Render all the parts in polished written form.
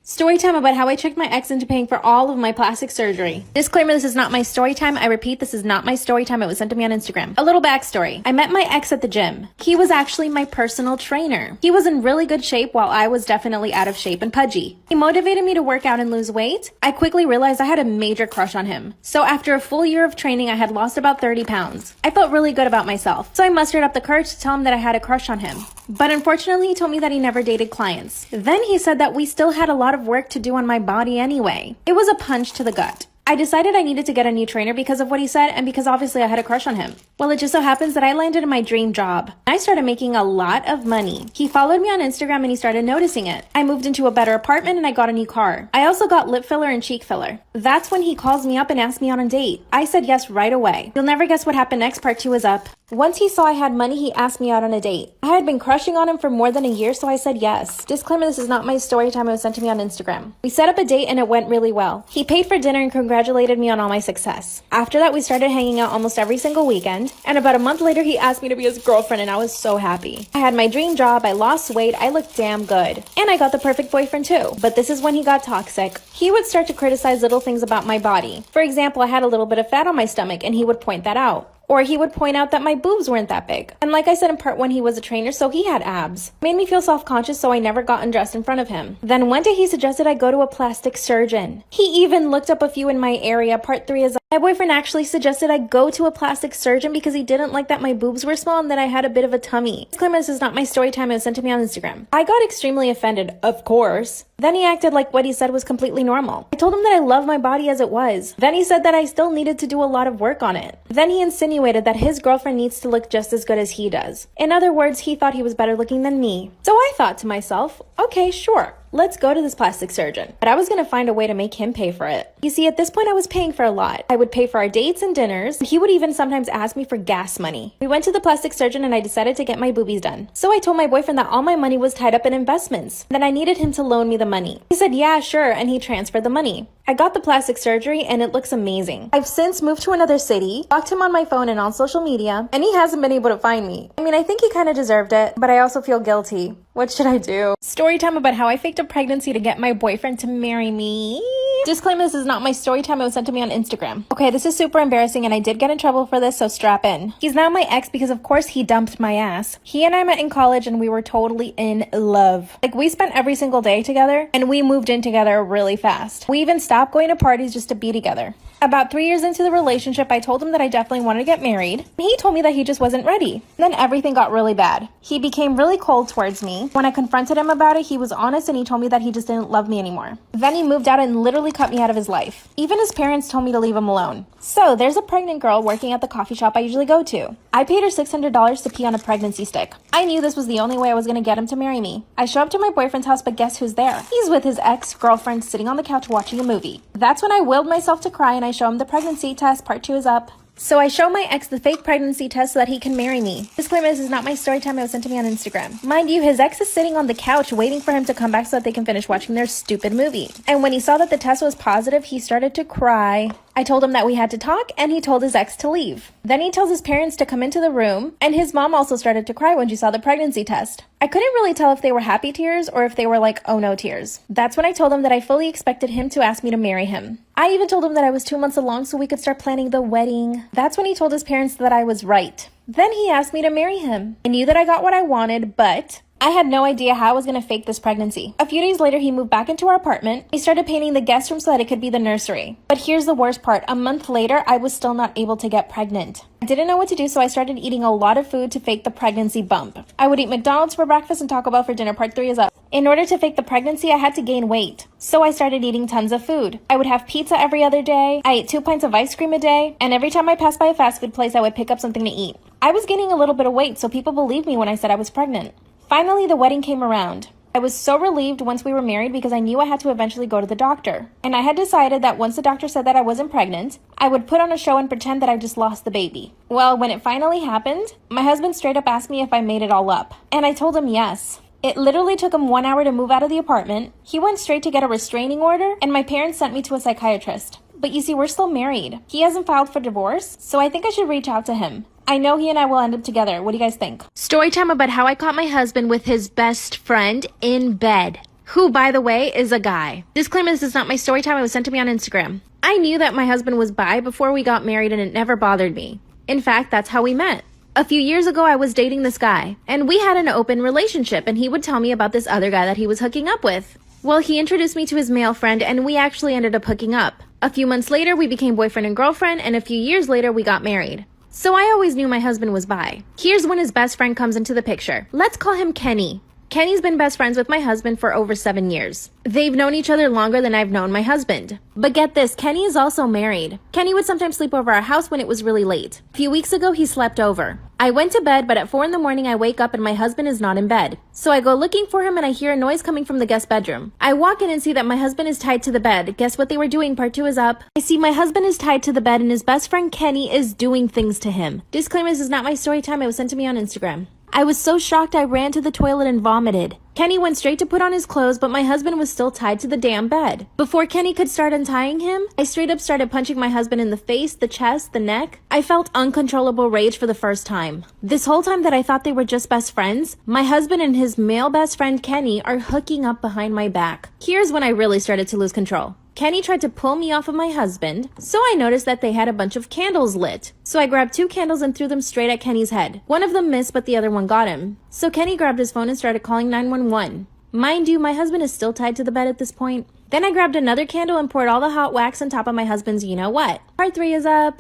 Story time about how I tricked my ex into paying for all of my plastic surgery. Disclaimer, this is not my story time. I repeat, this is not my story time. It was sent to me on Instagram. A little backstory. I met my ex at the gym. He was actually my personal trainer. He was in really good shape while I was definitely out of shape and pudgy. He motivated me to work out and lose weight. I quickly realized I had a major crush on him. So after a full year of training, I had lost about 30 pounds. I felt really good about myself. So I mustered up the courage to tell him that I had a crush on him. But unfortunately, he told me that he never dated clients. Then he said that we still had a lot of work to do on my body anyway. It was a punch to the gut. I decided I needed to get a new trainer because of what he said and because obviously I had a crush on him. Well, it just so happens that I landed in my dream job. I started making a lot of money. He followed me on Instagram and he started noticing it. I moved into a better apartment and I got a new car. I also got lip filler and cheek filler. That's when he calls me up and asked me on a date. I said yes right away. You'll never guess what happened next. Part 2 is up. Once he saw I had money, he asked me out on a date. I had been crushing on him for more than a year, so I said yes. Disclaimer, this is not my story time. It was sent to me on Instagram. We set up a date and it went really well. He paid for dinner and congratulated me on all my success. After that, we started hanging out almost every single weekend. And about a month later, he asked me to be his girlfriend and I was so happy. I had my dream job, I lost weight, I looked damn good. And I got the perfect boyfriend too. But this is when he got toxic. He would start to criticize little things about my body. For example, I had a little bit of fat on my stomach and he would point that out. Or he would point out that my boobs weren't that big. And like I said in part 1, he was a trainer, so he had abs. Made me feel self-conscious, so I never got undressed in front of him. Then one day he suggested I go to a plastic surgeon. He even looked up a few in my area. Part 3 is my boyfriend actually suggested I go to a plastic surgeon because he didn't like that my boobs were small and that I had a bit of a tummy. Disclaimer, this is not my story time. It was sent to me on Instagram. I got extremely offended, of course. Then he acted like what he said was completely normal. I told him that I love my body as it was. Then he said that I still needed to do a lot of work on it. Then he insinuated that his girlfriend needs to look just as good as he does. In other words, he thought he was better looking than me. So I thought to myself, okay, sure. Let's go to this plastic surgeon. But I was going to find a way to make him pay for it. You see, at this point, I was paying for a lot. I would pay for our dates and dinners. He would even sometimes ask me for gas money. We went to the plastic surgeon and I decided to get my boobies done. So I told my boyfriend that all my money was tied up in investments, that I needed him to loan me the money. He said, yeah, sure, and he transferred the money. I got the plastic surgery and it looks amazing. I've since moved to another city, stalked him on my phone and on social media, and he hasn't been able to find me. I mean, I think he kind of deserved it, but I also feel guilty. What should I do? Story time about how I faked a pregnancy to get my boyfriend to marry me. Disclaimer, this is not my story time. It was sent to me on Instagram. Okay, this is super embarrassing and I did get in trouble for this, so strap in. He's now my ex because of course he dumped my ass. He and I met in college and we were totally in love. Like, we spent every single day together and we moved in together really fast. We even stopped going to parties just to be together. About 3 years into the relationship, I told him that I definitely wanted to get married. He told me that he just wasn't ready. Then everything got really bad. He became really cold towards me. When I confronted him about it, he was honest and he told me that he just didn't love me anymore. Then he moved out and literally cut me out of his life. Even his parents told me to leave him alone. So there's a pregnant girl working at the coffee shop I usually go to. I paid her $600 to pee on a pregnancy stick. I knew this was the only way I was going to get him to marry me. I show up to my boyfriend's house, but guess who's there? He's with his ex-girlfriend sitting on the couch watching a movie. That's when I willed myself to cry and I show him the pregnancy test. Part 2 is up. So I show my ex the fake pregnancy test so that he can marry me. Disclaimer, this is not my story time. It was sent to me on Instagram. Mind you, his ex is sitting on the couch waiting for him to come back so that they can finish watching their stupid movie. And when he saw that the test was positive, he started to cry. I told him that we had to talk and he told his ex to leave. Then he tells his parents to come into the room and his mom also started to cry when she saw the pregnancy test. I couldn't really tell if they were happy tears or if they were like, oh no tears. That's when I told him that I fully expected him to ask me to marry him. I even told him that I was 2 months along so we could start planning the wedding. That's when he told his parents that I was right. Then he asked me to marry him. I knew that I got what I wanted, but I had no idea how I was going to fake this pregnancy. A few days later, he moved back into our apartment. He started painting the guest room so that it could be the nursery. But here's the worst part. A month later, I was still not able to get pregnant. I didn't know what to do, so I started eating a lot of food to fake the pregnancy bump. I would eat McDonald's for breakfast and Taco Bell for dinner. Part 3 is up. In order to fake the pregnancy, I had to gain weight. So I started eating tons of food. I would have pizza every other day. I ate 2 pints of ice cream a day. And every time I passed by a fast food place, I would pick up something to eat. I was gaining a little bit of weight, so people believed me when I said I was pregnant. Finally, the wedding came around. I was so relieved once we were married because I knew I had to eventually go to the doctor. And I had decided that once the doctor said that I wasn't pregnant, I would put on a show and pretend that I just lost the baby. Well, when it finally happened, my husband straight up asked me if I made it all up. And I told him yes. It literally took him 1 hour to move out of the apartment. He went straight to get a restraining order, and my parents sent me to a psychiatrist. But you see, we're still married. He hasn't filed for divorce, so I think I should reach out to him. I know he and I will end up together. What do you guys think? Story time about how I caught my husband with his best friend in bed. who, by the way, is a guy. Disclaimer, this is not my story time. It was sent to me on Instagram. I knew that my husband was bi before we got married, and it never bothered me. In fact, that's how we met. A few years ago, I was dating this guy, and we had an open relationship, and he would tell me about this other guy that he was hooking up with. Well, he introduced me to his male friend, and we actually ended up hooking up. A few months later, we became boyfriend and girlfriend, and a few years later, we got married. So I always knew my husband was bi. Here's when his best friend comes into the picture. Let's call him Kenny. Kenny's been best friends with my husband for over 7 years. They've known each other longer than I've known my husband. But get this, Kenny is also married. Kenny would sometimes sleep over our house when it was really late. A few weeks ago, he slept over. I went to bed, but at 4 in the morning, I wake up and my husband is not in bed. So I go looking for him and I hear a noise coming from the guest bedroom. I walk in and see that my husband is tied to the bed. Guess what they were doing? Part 2 is up. I see my husband is tied to the bed and his best friend Kenny is doing things to him. Disclaimer, this is not my story time. It was sent to me on Instagram. I was so shocked I ran to the toilet and vomited. Kenny went straight to put on his clothes, but my husband was still tied to the damn bed. Before Kenny could start untying him, I straight up started punching my husband in the face, the chest, the neck. I felt uncontrollable rage for the first time. This whole time that I thought they were just best friends, my husband and his male best friend Kenny are hooking up behind my back. Here's when I really started to lose control. Kenny tried to pull me off of my husband, so I noticed that they had a bunch of candles lit. So I grabbed 2 candles and threw them straight at Kenny's head. One of them missed, but the other one got him. So Kenny grabbed his phone and started calling 911. Mind you, my husband is still tied to the bed at this point. Then I grabbed another candle and poured all the hot wax on top of my husband's you-know-what. Part 3 is up.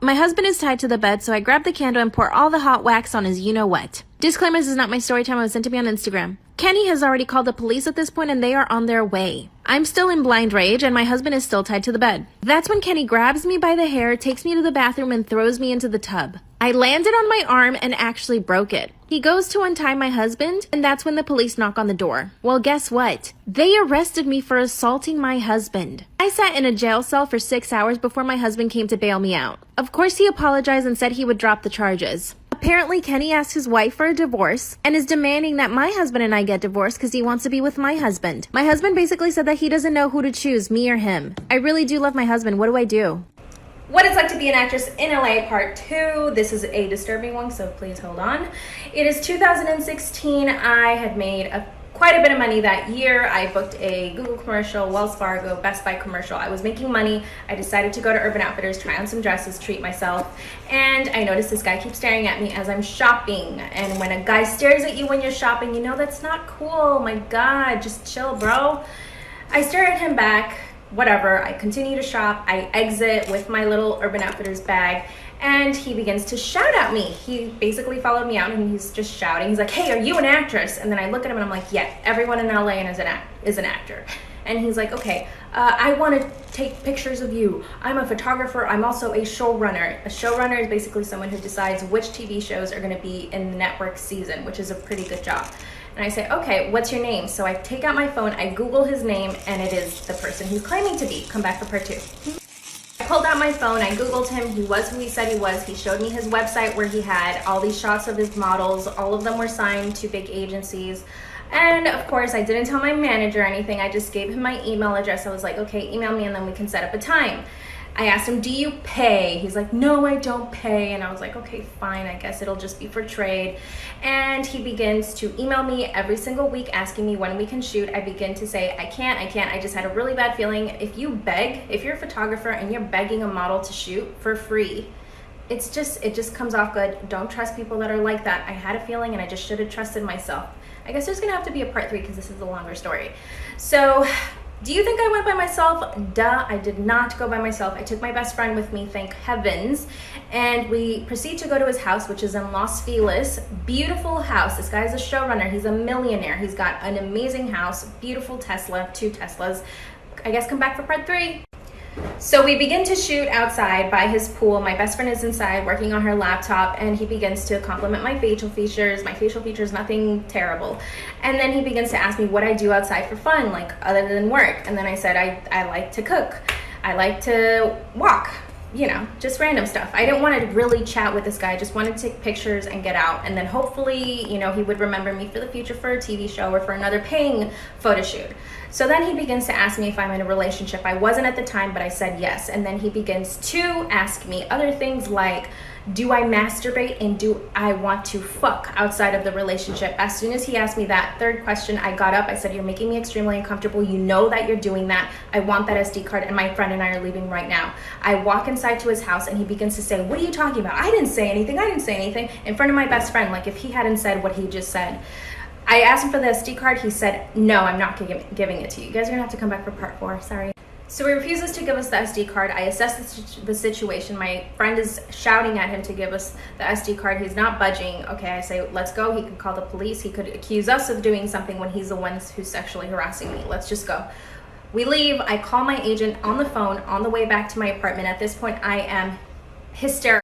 My husband is tied to the bed, so I grabbed the candle and poured all the hot wax on his you-know-what. Disclaimer, this is not my story time. It was sent to me on Instagram. Kenny has already called the police at this point and they are on their way. I'm still in blind rage and my husband is still tied to the bed. That's when Kenny grabs me by the hair, takes me to the bathroom and throws me into the tub. I landed on my arm and actually broke it. He goes to untie my husband and that's when the police knock on the door. Well, guess what? They arrested me for assaulting my husband. I sat in a jail cell for 6 hours before my husband came to bail me out. Of course, he apologized and said he would drop the charges. Apparently, Kenny asked his wife for a divorce and is demanding that my husband and I get divorced because he wants to be with my husband. My husband basically said that he doesn't know who to choose, me or him. I really do love my husband. What do I do? What it's like to be an actress in LA part 2. This is a disturbing one, so please hold on. It is 2016. I had made quite a bit of money that year. I booked a Google commercial, Wells Fargo, Best Buy commercial. I was making money. I decided to go to Urban Outfitters, try on some dresses, treat myself. And I noticed this guy keeps staring at me as I'm shopping. And when a guy stares at you when you're shopping, you know that's not cool. My God, just chill, bro. I stare at him back. Whatever, I continue to shop. I exit with my little Urban Outfitters bag and he begins to shout at me. He basically followed me out and he's just shouting. He's like, hey, are you an actress? And then I look at him and I'm like, yeah, everyone in LA is an actor. And he's like, okay, I want to take pictures of you. I'm a photographer. I'm also a showrunner. A showrunner is basically someone who decides which TV shows are going to be in the network season, which is a pretty good job. And I say, okay, what's your name? So I take out my phone, I Google his name, and it is the person he's claiming to be. Come back for part 2. I pulled out my phone, I Googled him, he was who he said he was. He showed me his website where he had all these shots of his models. All of them were signed to big agencies. And of course, I didn't tell my manager anything. I just gave him my email address. I was like, okay, email me and then we can set up a time. I asked him, do you pay? He's like, no, I don't pay. And I was like, okay, fine. I guess it'll just be for trade. And he begins to email me every single week asking me when we can shoot. I begin to say, I can't. I just had a really bad feeling. If you beg, if you're a photographer and you're begging a model to shoot for free, it just comes off good. Don't trust people that are like that. I had a feeling and I just should have trusted myself. I guess there's gonna have to be a part 3 because this is a longer story. So, do you think I went by myself? Duh, I did not go by myself. I took my best friend with me, thank heavens, and we proceed to go to his house, which is in Los Feliz. Beautiful house. This guy's a showrunner. He's a millionaire. He's got an amazing house, beautiful Tesla, 2 Teslas. I guess come back for part 3. So we begin to shoot outside by his pool. My best friend is inside working on her laptop and he begins to compliment my facial features. My facial features, nothing terrible. And then he begins to ask me what I do outside for fun, like other than work. And then I said, I like to cook. I like to walk, you know, just random stuff. I didn't want to really chat with this guy. I just wanted to take pictures and get out. And then hopefully, you know, he would remember me for the future for a TV show or for another paying photo shoot. So then he begins to ask me if I'm in a relationship. I wasn't at the time, but I said yes. And then he begins to ask me other things like, Do I masturbate and do I want to fuck outside of the relationship? As soon as he asked me that third question, I got up. I said, you're making me extremely uncomfortable. You know that you're doing that. I want that SD card, and my friend and I are leaving right now. I walk inside to his house and he begins to say, what are you talking about? I didn't say anything. I didn't say anything. In front of my best friend, like if he hadn't said what he just said. I asked him for the SD card. He said, no, I'm not giving it to you. You guys are gonna have to come back for part 4, sorry. So he refuses to give us the SD card. I assess the situation. My friend is shouting at him to give us the SD card. He's not budging. Okay, I say, let's go. He could call the police. He could accuse us of doing something when he's the one who's sexually harassing me. Let's just go. We leave. I call my agent on the phone on the way back to my apartment. At this point, I am hysterical.